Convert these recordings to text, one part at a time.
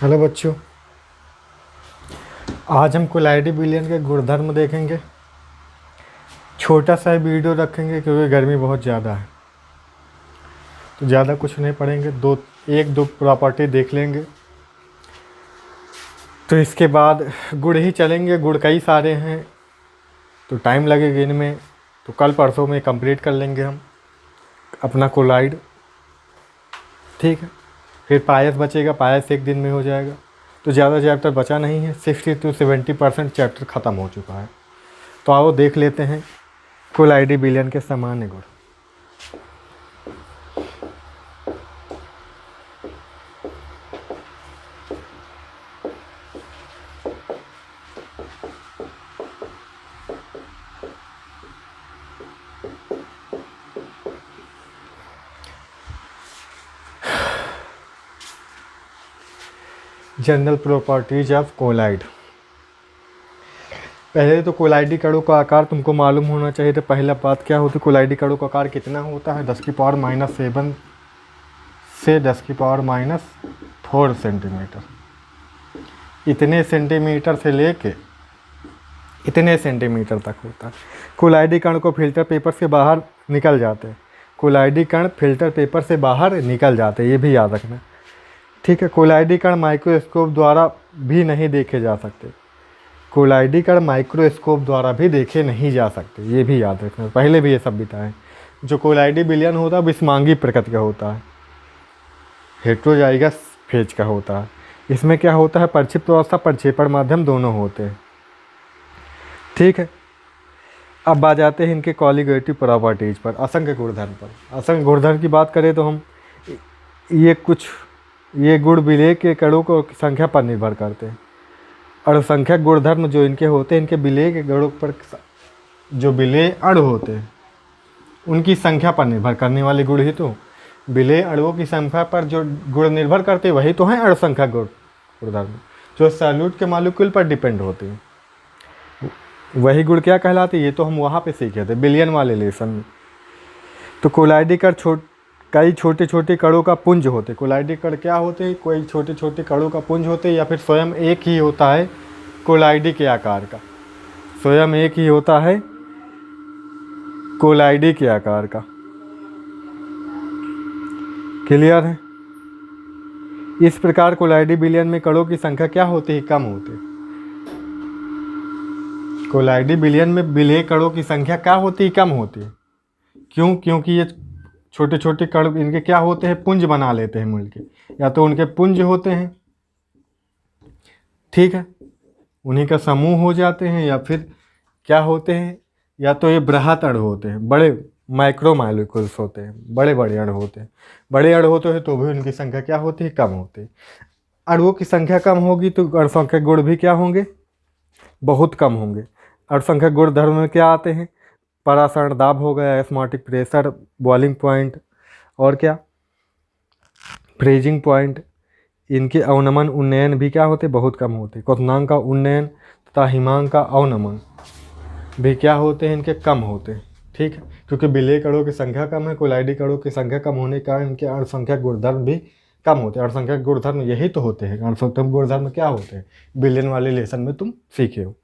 Hello बच्चों, आज हम कोलाइडी बिलियन के गुणधर्म देखेंगे। छोटा सा वीडियो रखेंगे क्योंकि गर्मी बहुत ज़्यादा है, तो ज़्यादा कुछ नहीं पढ़ेंगे। एक दो प्रॉपर्टी देख लेंगे, तो इसके बाद गुण ही चलेंगे। गुण कई सारे हैं तो टाइम लगेगा इनमें, तो कल परसों में कंप्लीट कर लेंगे हम अपना कोलाइड। ठीक है, फिर पायस बचेगा, पायस एक दिन में हो जाएगा। तो ज़्यादा चैप्टर बचा नहीं है, 60 से 70% चैप्टर ख़त्म हो चुका है। तो आओ देख लेते हैं कोलाइडी बिलियन के सामान्य गुण। General properties of colloid. पहले तो कोलाइडी कणों का आकार तुमको मालूम होना चाहिए। तो पहला बात क्या होती है, कोलाइडी कणों का आकार कितना होता है? 10⁻⁻7 से 10⁻⁴ सेंटीमीटर। इतने सेंटीमीटर से लेके इतने सेंटीमीटर तक होता है। कोलाइडी कण को फिल्टर पेपर से बाहर निकल जाते हैं। कोलाइडी कण फिल्टर पेपर से बाहर निकल जाते हैं, ये भी याद रखना। ठीक है, कोलाइडी कण माइक्रोस्कोप द्वारा भी नहीं देखे जा सकते। कोलाइडी कण माइक्रोस्कोप द्वारा भी देखे नहीं जा सकते, ये भी याद रखना। पहले भी ये सब बताएं। जो कोलाइडी बिलियन होता है विषमांगी प्रकृति का होता है, हेट्रोजाइगस फेज का होता है। इसमें क्या होता है, प्रक्षिप्त अवस्था प्रक्षेपण माध्यम दोनों होते हैं। ठीक है, अब आ जाते हैं इनके कॉलिगेटिव प्रॉपर्टीज पर, असंख्य गुणधर्म पर। असंख्य गुणधर्म की बात करें तो हम ये गुण विलेय के कणों को संख्या पर निर्भर करते हैं। अणुसंख्यक गुणधर्म जो इनके होते हैं, इनके विलेय के गणों पर, जो विलेय अणु होते हैं उनकी संख्या पर निर्भर करने वाले गुण ही तो विलेय अणुओं की संख्या पर जो गुण निर्भर करते हैं वही तो हैं अणुसंख्यक गुणधर्म, जो सैल्यूट के मॉलिक्यूल पर डिपेंड होते हैं। वही गुण क्या कहलाते हैं, ये तो हम वहाँ पे सीखे थे बिलियन वाले लेसन में। तो कोलाइडी कण कई छोटे छोटे कणों का पुंज होते। कोलाइडी कण क्या होते हैं, कोई छोटे छोटे कणों का पुंज होते, या फिर स्वयं एक ही होता है कोलाइडी के आकार का। स्वयं एक ही होता है कोलाइडी के आकार का। क्लियर है? इस प्रकार कोलाइडी बिलियन में कणों की संख्या क्या होती है, कम होती है। कोलाइडी बिलियन में विलेय कणों की संख्या क्या होती है, कम होती है। क्यों? क्योंकि ये छोटे छोटे कण इनके क्या होते हैं, पुंज बना लेते हैं मिलके। या तो उनके पुंज होते हैं, ठीक है, उन्हीं का समूह हो जाते हैं, या फिर क्या होते हैं, या तो ये बृहत अणु होते हैं, बड़े माइक्रो मालिक्यूल्स होते हैं, बड़े बड़े अणु होते हैं। बड़े अणु होते हैं तो भी उनकी संख्या क्या होती है, कम होती है। अणुओं की संख्या कम होगी तो अणुसंख्यक गुण भी क्या होंगे, बहुत कम होंगे। अणुसंख्यक गुण धर्म में क्या आते हैं, परासरण दाब हो गया, एस्मोटिक प्रेशर, बॉइलिंग पॉइंट, और क्या, फ्रीजिंग पॉइंट। इनके अवनमन उन्नयन भी क्या होते, बहुत कम होते। क्वथनांक का उन्नयन तथा हिमांक का अवनमन भी क्या होते हैं, इनके कम होते। ठीक है, क्योंकि विलेय कणों की संख्या कम है, कोलाइडी कणों की संख्या कम होने के कारण इनके अणुसंख्यक गुणधर्म भी कम होते हैं। अणुसंख्यक गुणधर्म यही तो होते हैं। अणुसंख्यक गुणधर्म क्या होते हैं, बिलियन वाले लेसन में तुम सीखे हो।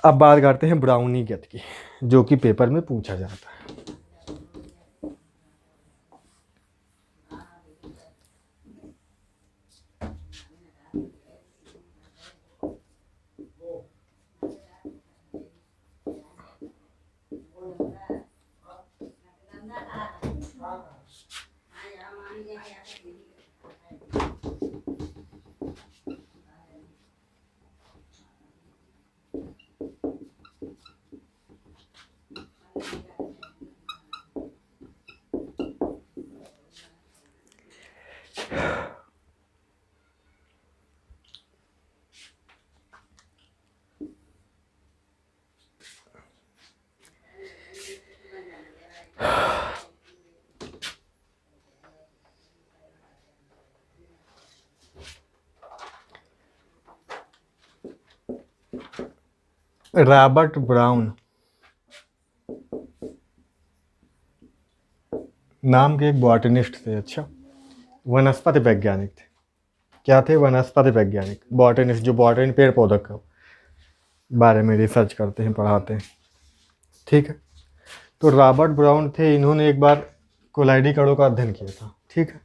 अब बात करते हैं ब्राउनी गति की, जो कि पेपर में पूछा जाता है। रॉबर्ट ब्राउन नाम के एक बॉटनिस्ट थे, अच्छा, वनस्पति वैज्ञानिक थे। क्या थे? वनस्पति वैज्ञानिक, बॉटनिस्ट, जो बॉटनी पेड़ पौधों के बारे में रिसर्च करते हैं, पढ़ाते हैं। ठीक है। तो रॉबर्ट ब्राउन थे, इन्होंने एक बार कोलाइडी कणों का अध्ययन किया था। ठीक है।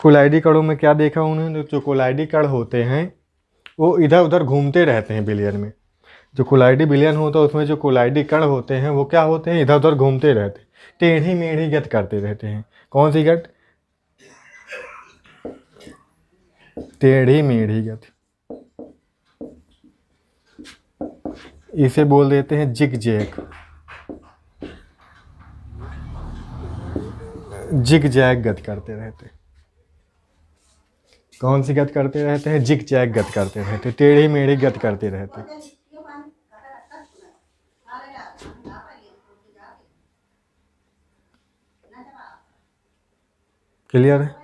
कोलाइडी कणों में क्या देखा उन्होंने? जो कोलाइडी कण होते हैं वो इधर उधर घूमते रहते हैं बिलियन में। जो कोलाइडी बिलियन होता है उसमें जो कोलाइडी कण होते हैं वो क्या होते हैं? इधर उधर घूमते रहते हैं, टेढ़ी मेढ़ी गति करते रहते हैं। कौन सी गति? टेढ़ी मेढ़ी गति। इसे बोल देते हैं जिग जैग। जिग जैग गति करते रहते हैं। कौन सी गति करते रहते हैं? जिग जैग गति करते रहते, टेढ़ी मेढ़ी गति करते रहते। क्लियर है?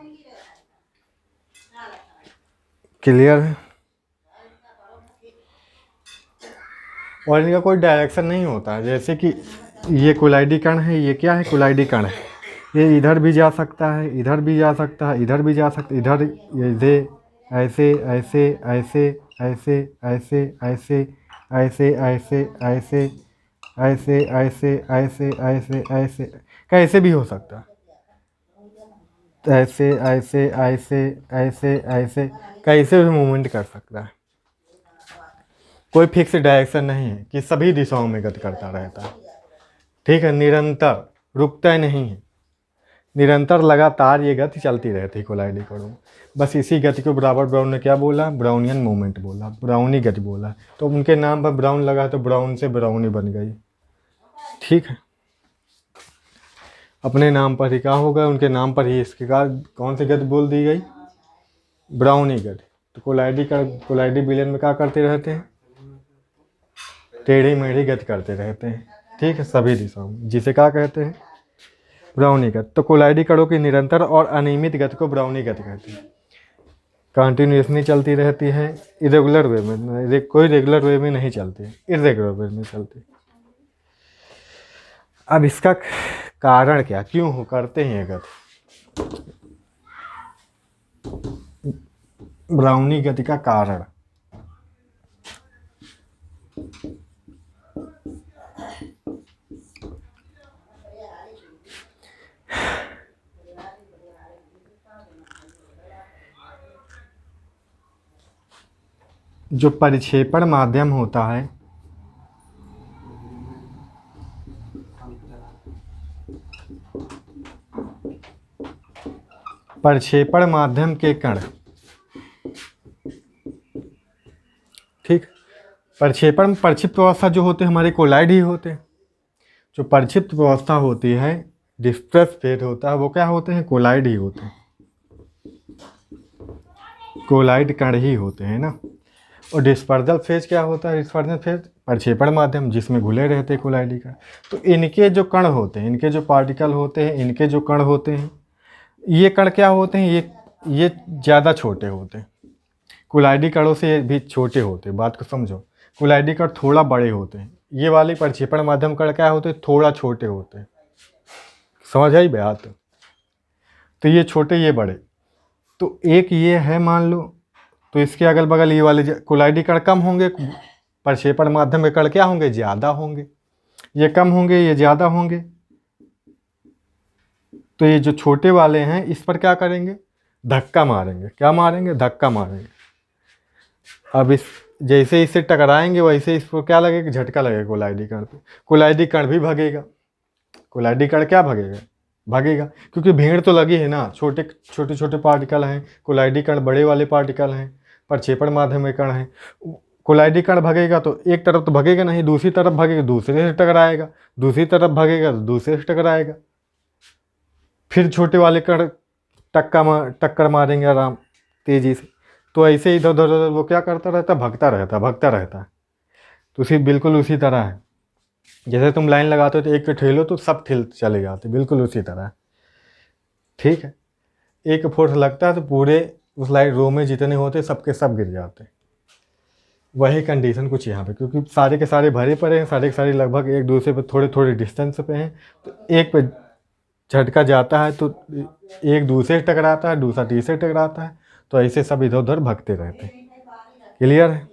क्लियर है? और इनका कोई डायरेक्शन नहीं होता। जैसे कि ये कोलाइडी कण है, ये क्या है? कोलाइडी कण है। ये इधर भी जा सकता है, इधर भी जा सकता है, इधर भी जा सकता है, इधर ये ऐसे ऐसे ऐसे ऐसे ऐसे ऐसे ऐसे ऐसे ऐसे ऐसे ऐसे ऐसे ऐसे ऐसे कैसे भी हो सकता है। ऐसे ऐसे ऐसे ऐसे ऐसे कैसे भी मूवमेंट कर सकता है। कोई फिक्स डायरेक्शन नहीं है कि सभी दिशाओं में गति करता रहता है। ठीक है। निरंतर, रुकता नहीं है, निरंतर लगातार ये गति चलती रहती है कोलाइडी कणों। बस इसी गति को रॉबर्ट ब्राउन ने क्या बोला? ब्राउनियन मूवमेंट बोला, ब्राउनी गति बोला। तो उनके नाम पर ब्राउन लगा तो ब्राउन से ब्राउनी बन गई। ठीक है। अपने नाम पर ही क्या होगा? उनके नाम पर ही इसके का कौन सी गति बोल दी गई? ब्राउनी गति। तो कोलाइडी बिलियन में क्या करते रहते हैं? टेढ़ी मेढ़ी गति करते रहते हैं। ठीक है, सभी दिशाओं में, जिसे क्या कहते हैं? ब्राउनी गति। तो कोलाइडी कणों की निरंतर और अनियमित गति को ब्राउनी गति कहते हैं। कंटिन्यूसली चलती रहती है, इरेगुलर वे में, कोई रेगुलर वे में नहीं चलती, इरेगुलर वे में चलती। अब इसका कारण क्या, क्यों हो करते हैं ये गति? ब्राउनी गति का कारण जो परिक्षेपण माध्यम होता है, प्रक्षेपण माध्यम के कण, ठीक, प्रक्षिप्त अवस्था जो होते हैं हमारे कोलाइड ही होते हैं। जो प्रक्षिप्त अवस्था होती है, डिस्पर्स फेज होता है, वो क्या होते हैं? कोलाइड ही होते हैं, कोलाइड कण ही होते हैं ना। और डिस्पर्जल फेज क्या होता है? डिस्पर्जल फेज प्रक्षेपण माध्यम जिसमें घुले रहते हैं कोलाइडी कण। तो इनके जो कण होते हैं, इनके जो पार्टिकल होते हैं, इनके जो कण होते हैं, ये कण क्या होते हैं? ये ज़्यादा छोटे होते हैं, कोलाइडी कणों से भी छोटे होते हैं। बात को समझो, कोलाइडी कण थोड़ा बड़े होते हैं, ये वाले प्रक्षेपण माध्यम कण क्या होते हैं? थोड़ा छोटे होते हैं। समझ आई बात? तो ये छोटे, ये बड़े। तो एक ये है मान लो, तो इसके अगल बगल ये वाले कोलाइडी कण कम होंगे, प्रक्षेपण माध्यम के कण क्या होंगे? ज़्यादा होंगे। ये कम होंगे, ये ज़्यादा होंगे। तो ये जो छोटे वाले हैं इस पर क्या करेंगे? धक्का मारेंगे। क्या मारेंगे? धक्का मारेंगे। अब इस जैसे इससे टकराएंगे वैसे इस पर क्या लगेगा? झटका लगेगा कोलाइडी कण पे। कोलाइडी कण भी भगेगा। कोलाइडी कण क्या भगेगा? भागेगा, क्योंकि भीड़ तो लगी है ना। छोटे छोटे पार्टिकल हैं, कोलाइडी कण बड़े वाले पार्टिकल हैं, प्रक्षेपण माध्यम के कण हैं। कोलाइडी कण भगेगा तो एक तरफ तो भगेगा नहीं, दूसरी तरफ भगेगा, दूसरे से टकराएगा, दूसरी तरफ भगेगा तो दूसरे से टकराएगा। फिर छोटे वाले कण टक्कर मारेंगे आराम तेज़ी से। तो ऐसे इधर उधर वो क्या करता रहता? भगता रहता है। तो उसी बिल्कुल उसी तरह है, जैसे तुम लाइन लगाते हो तो एक ठेलो तो सब ठेल चले जाते, बिल्कुल उसी तरह। ठीक है, एक फोर्स लगता है तो पूरे उस लाइन रो में जितने होते सबके सब गिर जाते। वही कंडीशन कुछ यहाँ पे, क्योंकि सारे के सारे भरे पड़े हैं, सारे के सारे लगभग एक दूसरे पे थोड़े थोड़े डिस्टेंस पे हैं। तो एक पे झटका जाता है तो एक दूसरे से टकराता है, दूसरा तीसरे टकराता है, तो ऐसे सब इधर उधर भगते रहते हैं। क्लियर है?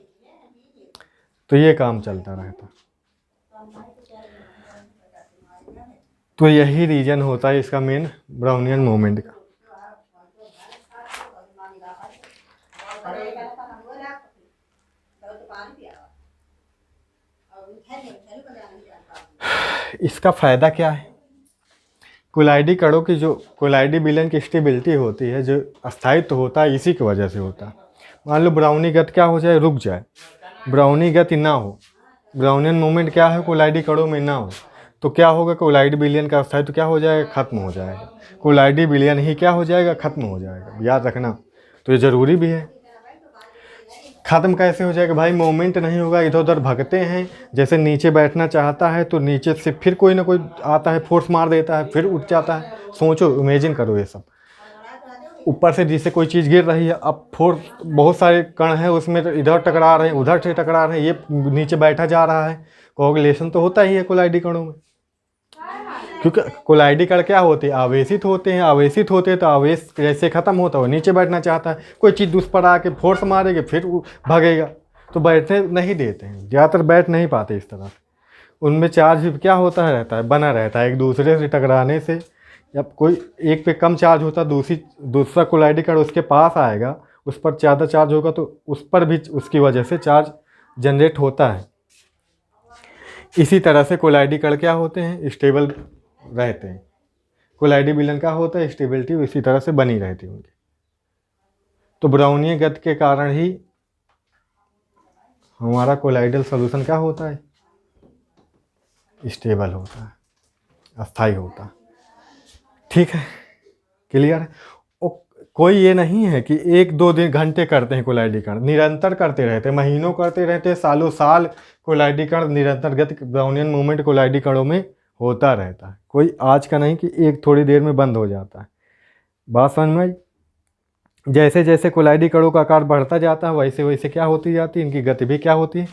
तो ये काम चलता रहता। तो यही रीजन होता है इसका मेन ब्राउनियन मूवमेंट का। इसका फ़ायदा क्या है? कोलाइडी कणों की जो कोलाइडी विलयन की स्टेबिलिटी होती है, जो अस्थायित्व होता है, इसी की वजह से होता है। मान लो ब्राउनीगत क्या हो जाए, रुक जाए, ब्राउनीगत ना हो, ब्राउनियन मूवमेंट क्या है, कोलाइडी कणों में ना हो, तो क्या होगा, कोलाइडी विलयन का अस्थायित्व क्या हो जाएगा, खत्म हो जाएगा। कोलाइडी विलयन ही क्या हो जाएगा, खत्म हो जाएगा। याद रखना, तो ये ज़रूरी भी है। ख़त्म कैसे हो जाएगा भाई? मूवमेंट नहीं होगा, इधर उधर भगते हैं। जैसे नीचे बैठना चाहता है तो नीचे से फिर कोई ना कोई आता है, फोर्स मार देता है, फिर उठ जाता है। सोचो, इमेजिन करो ये सब। ऊपर से जिससे कोई चीज़ गिर रही है, अब फोर्स, बहुत सारे कण हैं उसमें, तो इधर टकरा रहे हैं, उधर से टकरा रहे हैं, ये नीचे बैठा जा रहा है। कोऑगुलेशन तो होता ही है कोलाइडी कणों में, क्योंकि कोलाइडी कण क्या होते हैं, आवेशित होते हैं। आवेशित होते हैं तो आवेश जैसे खत्म होता है, वो नीचे बैठना चाहता है, कोई चीज़ उस पर आके फोर्स मारेगी, फिर वो भागेगा, तो बैठने नहीं देते हैं, ज़्यादातर बैठ नहीं पाते इस तरह। उनमें चार्ज भी क्या होता है, रहता है, बना रहता है। एक दूसरे से टकराने से, जब कोई एक पे कम चार्ज होता है, दूसरा कोलाइडी कण उसके पास आएगा, उस पर ज़्यादा चार्ज होगा, तो उस पर भी उसकी वजह से चार्ज जनरेट होता है। इसी तरह से कोलाइडी कण क्या होते हैं, स्टेबल रहते हैं। कोलाइडी विलयन का होता है, स्टेबिलिटी इसी तरह से बनी रहती है उनकी। तो ब्राउनियन गत के कारण ही हमारा कोलाइडल सॉल्यूशन क्या होता है, स्टेबल होता है, अस्थाई होता है। ठीक है, क्लियर है? कोई ये नहीं है कि 1-2 घंटे करते हैं कोलाइडी कण, निरंतर करते रहते हैं, महीनों करते रहते हैं, सालों साल कोलाइडी कण निरंतर गति ब्राउनियन मूवमेंट कोलाइडी कणों में होता रहता है। कोई आज का नहीं कि एक थोड़ी देर में बंद हो जाता है। बात समझ में आई? जैसे जैसे कोलाइडी कणों का आकार बढ़ता जाता है, वैसे वैसे क्या होती जाती है, इनकी गति भी क्या होती है,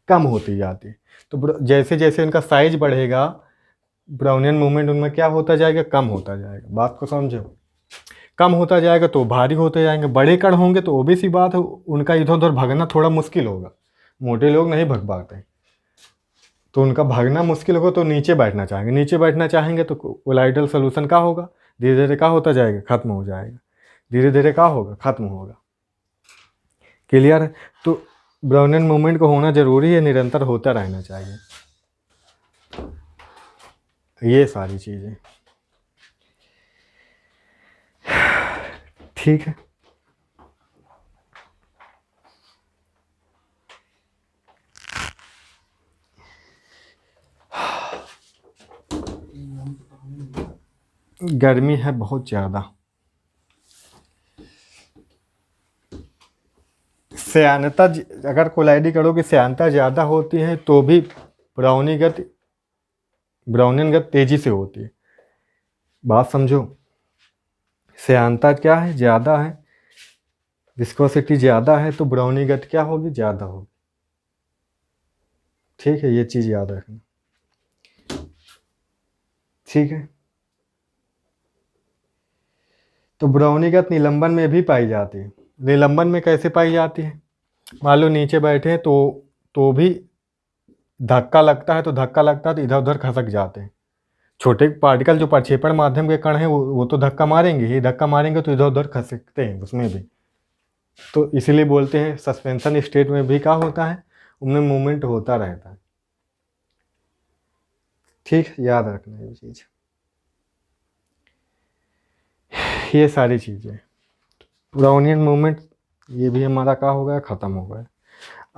कम होती जाती है। तो जैसे जैसे इनका साइज बढ़ेगा, ब्राउनियन मूवमेंट उनमें क्या होता जाएगा, कम होता जाएगा। बात को समझो, कम होता जाएगा तो भारी होते जाएंगे। बड़े कण होंगे तो वो भी सी बात है, उनका इधर उधर भागना थोड़ा मुश्किल होगा। मोटे लोग नहीं भाग पाते, तो उनका भागना मुश्किल होगा, तो नीचे बैठना चाहेंगे। नीचे बैठना चाहेंगे तो कोलाइडल सोल्यूशन क्या होगा, धीरे धीरे क्या होता जाएगा, खत्म हो जाएगा। धीरे धीरे क्या होगा, खत्म होगा। क्लियर है? तो ब्राउनियन मूवमेंट को होना जरूरी है, निरंतर होता रहना चाहिए। ये सारी चीज़ें ठीक है। गर्मी है बहुत ज़्यादा। श्यानता, अगर कोलाइडी कणों की श्यानता ज़्यादा होती है तो भी ब्राउनियन गत तेज़ी से होती है। बात समझो, श्यानता क्या है, ज़्यादा है, विस्कोसिटी ज़्यादा है, तो ब्राउनी गत क्या होगी, ज़्यादा होगी। ठीक है, ये चीज़ याद रखना। ठीक है, तो ब्राउनीगत निलंबन में भी पाई जाती है। निलंबन में कैसे पाई जाती है? मान लो नीचे बैठे तो भी धक्का लगता है, तो इधर उधर खसक जाते हैं। छोटे पार्टिकल जो प्रक्षेपण माध्यम के कण हैं वो तो धक्का मारेंगे ही, धक्का मारेंगे तो इधर उधर खसकते हैं उसमें भी। तो इसीलिए बोलते हैं सस्पेंशन स्टेट में भी क्या होता है, उनमें मूवमेंट होता रहता है। ठीक, याद रखना ये चीज़। ये सारी चीज़ें, ब्राउनियन मूवमेंट ये भी हमारा क्या हो गया, ख़त्म हो गया।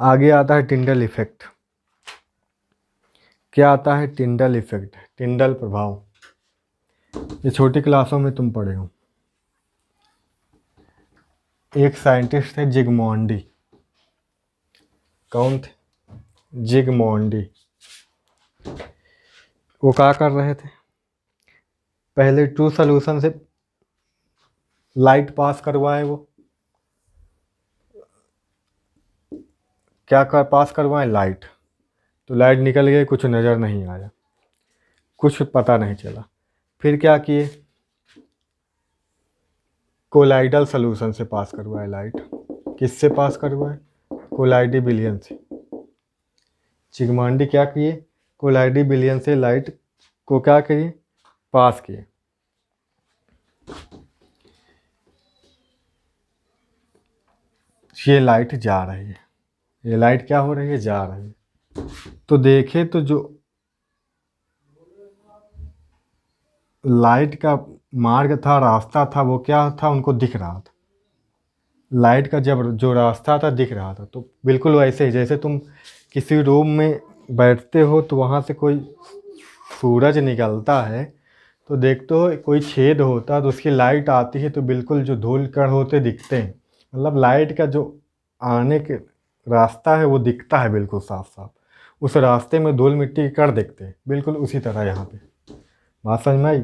आगे आता है टिंडल इफेक्ट। क्या आता है? टिंडल इफेक्ट, टिंडल प्रभाव। ये छोटी क्लासों में तुम पढ़े हो। एक साइंटिस्ट थे जिगमोंडी। कौन थे? जिगमोंडी। वो क्या कर रहे थे, पहले ट्रू सॉल्यूशन से लाइट पास करवाए। वो क्या पास करवाएं, लाइट। तो लाइट निकल गई, कुछ नज़र नहीं आया, कुछ पता नहीं चला। फिर क्या किए, कोलाइडल सोल्यूशन से पास करवा है लाइट। किससे पास करवा है? कोलाइडी विलयन से। चिगमांडी क्या किए? कोलाइडी विलयन से लाइट को क्या किए? पास किए। ये लाइट जा रही है, ये लाइट क्या हो रही है? जा रही है। तो देखे तो जो लाइट का मार्ग था, रास्ता था, वो क्या था? उनको दिख रहा था। लाइट का जब जो रास्ता था दिख रहा था, तो बिल्कुल वैसे ही जैसे तुम किसी रूम में बैठते हो तो वहाँ से कोई सूरज निकलता है तो देखते हो कोई छेद होता है तो उसकी लाइट आती है तो बिल्कुल जो धूल कण होते दिखते हैं। मतलब लाइट का जो आने के रास्ता है वो दिखता है बिल्कुल साफ साफ। उस रास्ते में धूल मिट्टी के कण दिखते हैं, बिल्कुल उसी तरह यहाँ पे। बात समझ में आई?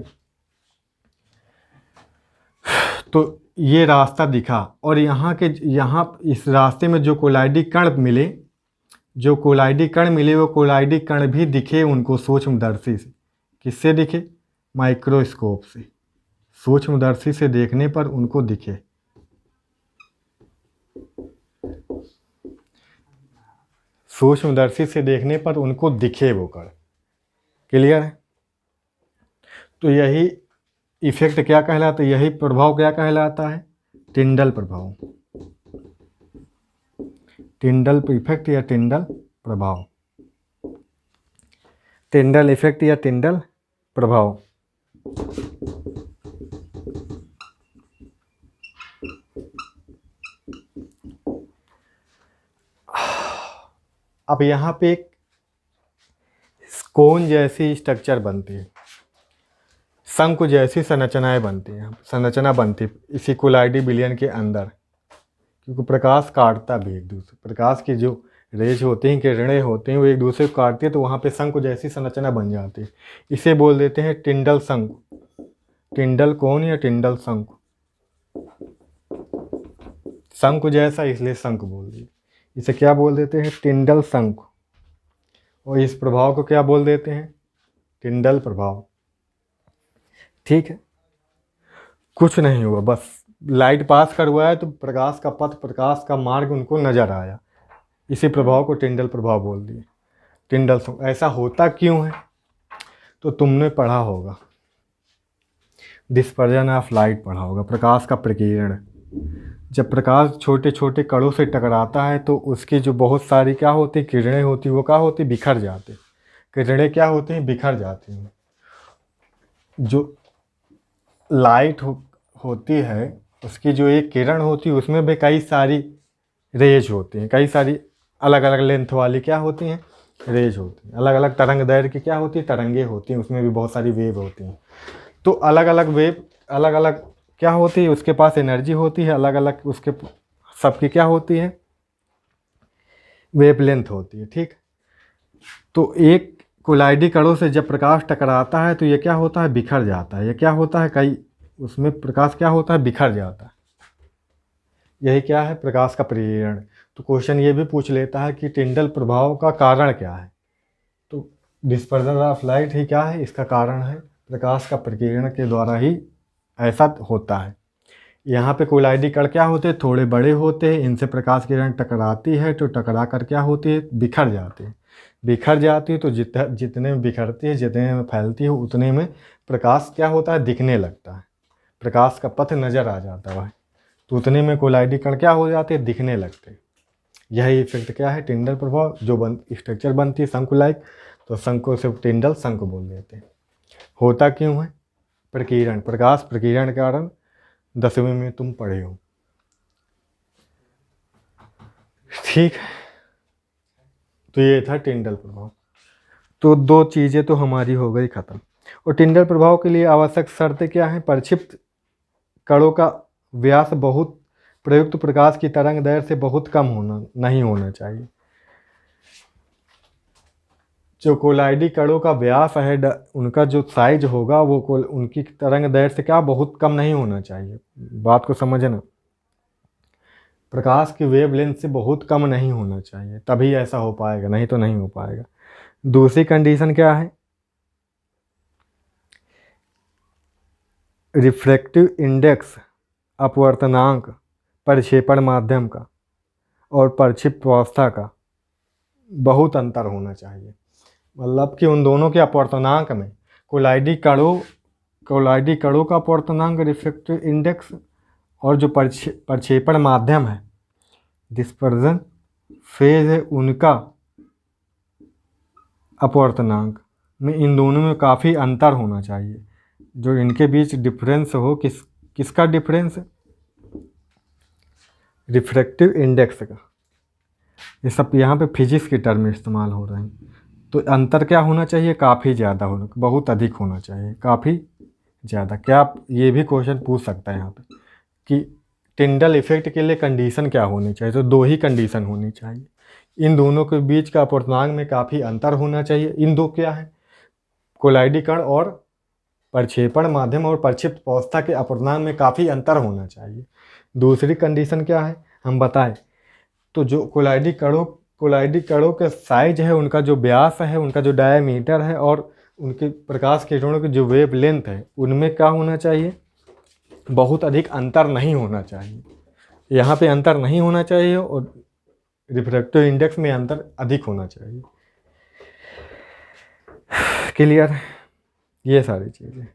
तो ये रास्ता दिखा और यहाँ इस रास्ते में जो कोलाइडी कण मिले, जो कोलाइडी कण मिले वो कोलाइडी कण भी दिखे उनको सूक्ष्मदर्शी से। किससे दिखे? माइक्रोस्कोप से। सूक्ष्मदर्शी से देखने पर उनको दिखे। सूक्ष्मदर्शी से देखने पर उनको दिखे वो कण। क्लियर है? तो यही इफेक्ट क्या कहलाता है? यही प्रभाव क्या कहलाता है? टिंडल प्रभाव। टिंडल इफेक्ट या टिंडल प्रभाव। टिंडल इफेक्ट या टिंडल प्रभाव। अब यहाँ पे एक कोन जैसी स्ट्रक्चर बनती है, शंकु जैसी संरचनाएं बनती हैं, संरचना बनती है इसी कोलाइडी विलयन के अंदर, क्योंकि प्रकाश काटता भी एक दूसरे, प्रकाश की जो रेज होती हैं, किरणें होती हैं, वो एक दूसरे को काटती है तो वहाँ पे शंकु जैसी संरचना बन जाती है। इसे बोल देते हैं टिंडल शंकु। टिंडल कोन या टिंडल शंकु। शंकु जैसा इसलिए शंकु बोल दिए। इसे क्या बोल देते हैं? टिंडल शंकु। और इस प्रभाव को क्या बोल देते हैं? टिंडल प्रभाव। ठीक है, कुछ नहीं हुआ, बस लाइट पास करवाया है तो प्रकाश का पथ, प्रकाश का मार्ग उनको नजर आया, इसी प्रभाव को टिंडल प्रभाव बोल दिए। टिंडल शंकु। ऐसा होता क्यों है? तो तुमने पढ़ा होगा, डिस्पर्जन ऑफ लाइट पढ़ा होगा, प्रकाश का प्रकीर्ण। जब प्रकाश छोटे छोटे कणों से टकराता है तो उसकी जो बहुत सारी क्या होती, किरणें होती, वो क्या होती? बिखर जाती। किरणें क्या होती हैं? बिखर जाती हैं। जो लाइट होती है उसकी जो एक किरण होती है उसमें भी कई सारी रेज होती हैं, कई सारी अलग अलग लेंथ वाली क्या होती हैं? रेज होती हैं। अलग अलग तरंग दैर्घ्य की क्या होती है? तरंगे होती हैं। उसमें भी बहुत सारी वेव होती हैं। तो अलग अलग वेव, अलग अलग क्या होती है? उसके पास एनर्जी होती है, अलग अलग उसके सबकी क्या होती है? वेवलेंथ होती है। ठीक, तो एक कोलाइडी कणों से जब प्रकाश टकराता है तो ये क्या होता है? बिखर जाता है। ये क्या होता है? कई उसमें प्रकाश क्या होता है? बिखर जाता है। यही क्या है? प्रकाश का प्रकीर्ण। तो क्वेश्चन ये भी पूछ लेता है कि टिंडल प्रभाव का कारण क्या है? तो डिस्पर्जन ऑफ लाइट ही क्या है? इसका कारण है प्रकाश का प्रकीर्ण के द्वारा ही ऐसा होता है। यहाँ पे कोलाइडी कण क्या होते हैं? थोड़े बड़े होते हैं, इनसे प्रकाश किरण टकराती है तो टकरा कर क्या होती है? बिखर जाती है। बिखर जाती है तो जितने में बिखरती है, जितने में फैलती है, उतने में प्रकाश क्या होता है? दिखने लगता है, प्रकाश का पथ नज़र आ जाता है, तो उतने में कोलाइडी कण क्या हो जाते हैं? दिखने लगते हैं। यही इफेक्ट क्या है? टिंडल प्रभाव। जो स्ट्रक्चर बनती है शंकु लाइक, तो शंकु से टिंडल शंकु बोल देते हैं। होता क्यों है? प्रकीर्ण, प्रकाश प्रकीर्ण के कारण 10वीं में तुम पढ़े हो। ठीक है, तो ये था टिंडल प्रभाव। तो दो चीज़ें तो हमारी हो गई खत्म। और टिंडल प्रभाव के लिए आवश्यक शर्तें क्या हैं? प्रक्षिप्त कणों का व्यास बहुत प्रयुक्त प्रकाश की तरंग दैर्घ्य से बहुत कम नहीं होना चाहिए। जो कोलाइडी कणों का व्यास है, उनका जो साइज होगा वो उनकी तरंग दैर्घ्य से क्या बहुत कम नहीं होना चाहिए। बात को समझना, प्रकाश की वेवलेंथ से बहुत कम नहीं होना चाहिए, तभी ऐसा हो पाएगा, नहीं तो नहीं हो पाएगा। दूसरी कंडीशन क्या है? रिफ्रैक्टिव इंडेक्स अपवर्तनांक परिक्षेपण माध्यम का और प्रक्षिप्त अवस्था का बहुत अंतर होना चाहिए। मतलब कि उन दोनों के अपवर्तनांक में कोलाइडी कणों का अपवर्तनांक रिफ्रैक्टिव इंडेक्स और जो प्रक्षेपण माध्यम है डिस्पर्जन फेज है उनका अपवर्तनांक में इन दोनों में काफ़ी अंतर होना चाहिए। जो इनके बीच डिफरेंस हो किसका डिफरेंस? रिफ्रैक्टिव इंडेक्स का। ये सब यहाँ पे फिजिक्स के टर्म इस्तेमाल हो रहे हैं। तो अंतर क्या होना चाहिए? काफ़ी ज़्यादा होना, बहुत अधिक होना चाहिए, काफ़ी ज़्यादा। क्या आप ये भी क्वेश्चन पूछ सकता है यहाँ पे कि टिंडल इफेक्ट के लिए कंडीशन क्या होनी चाहिए? तो दो ही कंडीशन होनी चाहिए। इन दोनों के बीच का अपवर्तनांक में काफ़ी अंतर होना चाहिए। इन दो क्या है? कोलाइडी कण और प्रक्षेपण माध्यम और प्रक्षिप्त अवस्था के अपवर्तनांक में काफ़ी अंतर होना चाहिए। दूसरी कंडीशन क्या है हम बताएं तो जो कोलाइडी कणों के साइज है, उनका जो व्यास है, उनका जो डायमीटर है और उनके प्रकाश किरणों की जो वेव लेंथ है, उनमें क्या होना चाहिए? बहुत अधिक अंतर नहीं होना चाहिए। यहाँ पे अंतर नहीं होना चाहिए और रिफ्रैक्टिव इंडेक्स में अंतर अधिक होना चाहिए। क्लियर? ये सारी चीज़ें।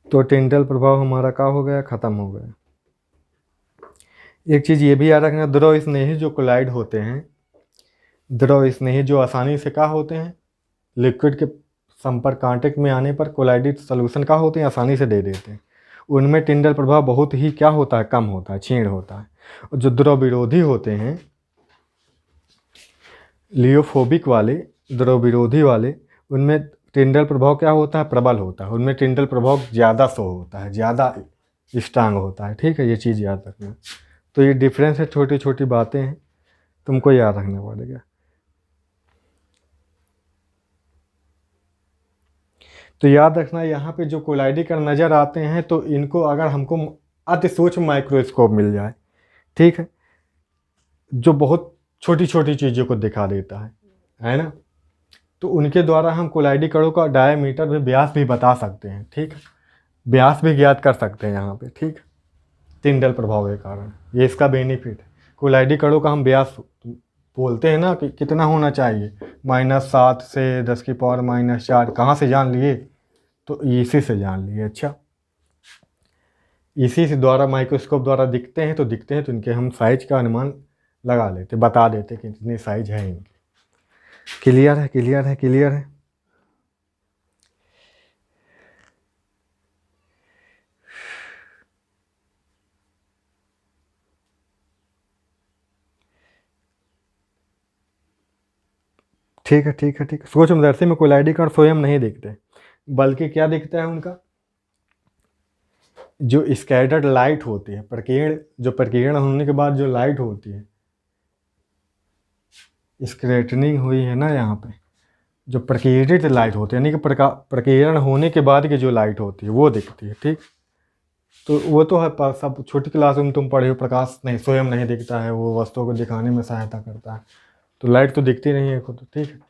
तो टिंडल प्रभाव हमारा क्या हो गया? ख़त्म हो गया। एक चीज़ ये भी याद रखना, द्रव स्नेही जो कोलाइड होते हैं, द्रव स्नेही जो आसानी से क्या होते हैं? लिक्विड के संपर्क कांटेक्ट में आने पर कोलाइडी सॉल्यूशन का होते हैं, आसानी से दे देते हैं। उनमें टिंडल प्रभाव बहुत ही क्या होता है? कम होता है, क्षीण होता है। और जो द्रव विरोधी होते हैं, लियोफोबिक वाले, द्रव विरोधी वाले, उनमें टिंडल प्रभाव क्या होता है? प्रबल होता है। उनमें टिंडल प्रभाव ज़्यादा शो होता है, ज़्यादा स्ट्रांग होता है। ठीक है, ये चीज़ याद रखना। तो ये डिफरेंस है, छोटी छोटी बातें हैं, तुमको याद रखना पड़ेगा। तो याद रखना यहाँ पे जो कोलाइडी कण नज़र आते हैं, तो इनको अगर हमको अति सूक्ष्म माइक्रोस्कोप मिल जाए, ठीक है, जो बहुत छोटी छोटी चीज़ों को दिखा देता है ना, तो उनके द्वारा हम कोलाइडी कणों का डायमीटर भी, व्यास भी बता सकते हैं। ठीक है, व्यास भी ज्ञात कर सकते हैं यहाँ पे। ठीक, टिंडल प्रभाव के कारण ये इसका बेनिफिट है। कोलाइडी कणों का हम व्यास बोलते हैं ना कि कितना होना चाहिए? -7 से 10⁻⁻⁴। कहाँ से जान लिए? तो इसी से जान लिए। अच्छा, इसी से द्वारा माइक्रोस्कोप द्वारा दिखते हैं, तो इनके हम साइज का अनुमान लगा लेते, बता देते कि इतनी साइज है इनकी। क्लियर है? क्लियर है? क्लियर है? ठीक है, ठीक है, ठीक है। सूक्ष्मदर्शी में कोलाइडी कण स्वयं नहीं दिखते, बल्कि क्या दिखता है? उनका जो स्कैटर्ड लाइट होती है, प्रकीर्ण होने के बाद जो लाइट होती है, स्क्रैटनिंग हुई है ना यहाँ पे, जो प्रकीर्णित लाइट होती है, यानी कि प्रकीर्ण होने के बाद की जो लाइट होती है वो दिखती है। ठीक, तो वो तो है, सब छोटी क्लास में तुम पढ़े हो, प्रकाश नहीं स्वयं नहीं दिखता है, वो वस्तुओं को दिखाने में सहायता करता है। तो लाइट तो दिखती नहीं है खुद। ठीक है,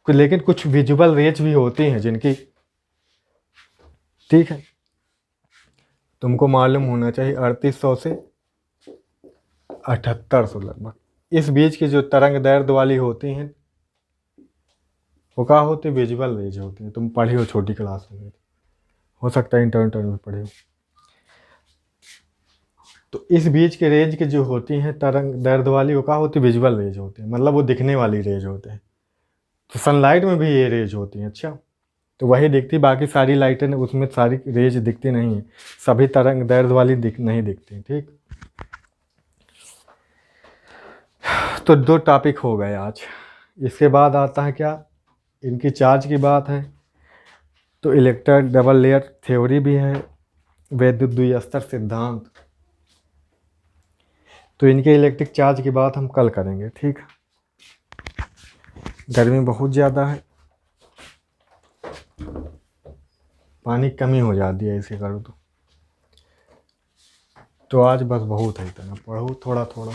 लेकिन कुछ विजुअल रेज भी होती हैं जिनकी, ठीक है, तुमको मालूम होना चाहिए 3800 से 7800 लगभग, इस बीच की जो तरंग दैर्ध्य वाली होती हैं वो क्या होती है? विजुअल रेज होती है। तुम पढ़ी हो छोटी क्लास में, हो सकता है इंटर में पढ़े हो। तो इस बीच के रेंज की जो होती हैं तरंग दैर्ध्य वाली, वो क्या होती है? विजुअल रेज होती है, मतलब वो दिखने वाली रेज होते हैं। तो सनलाइट में भी ये रेज होती हैं। अच्छा, तो वही दिखती, बाकी सारी लाइटें उसमें सारी रेज दिखती नहीं है, सभी तरंग दैर्ध्य वाली नहीं दिखती। ठीक, तो 2 टॉपिक हो गए आज। इसके बाद आता है क्या? इनकी चार्ज की बात है। तो इलेक्ट्रॉन डबल लेयर थ्योरी भी है, वैद्युत द्विस्तर सिद्धांत। तो इनके इलेक्ट्रिक चार्ज की बात हम कल करेंगे। ठीक, गर्मी बहुत ज़्यादा है, पानी कमी हो जाती है ऐसे करो तो आज बस बहुत है, इतना पढ़ो थोड़ा थोड़ा।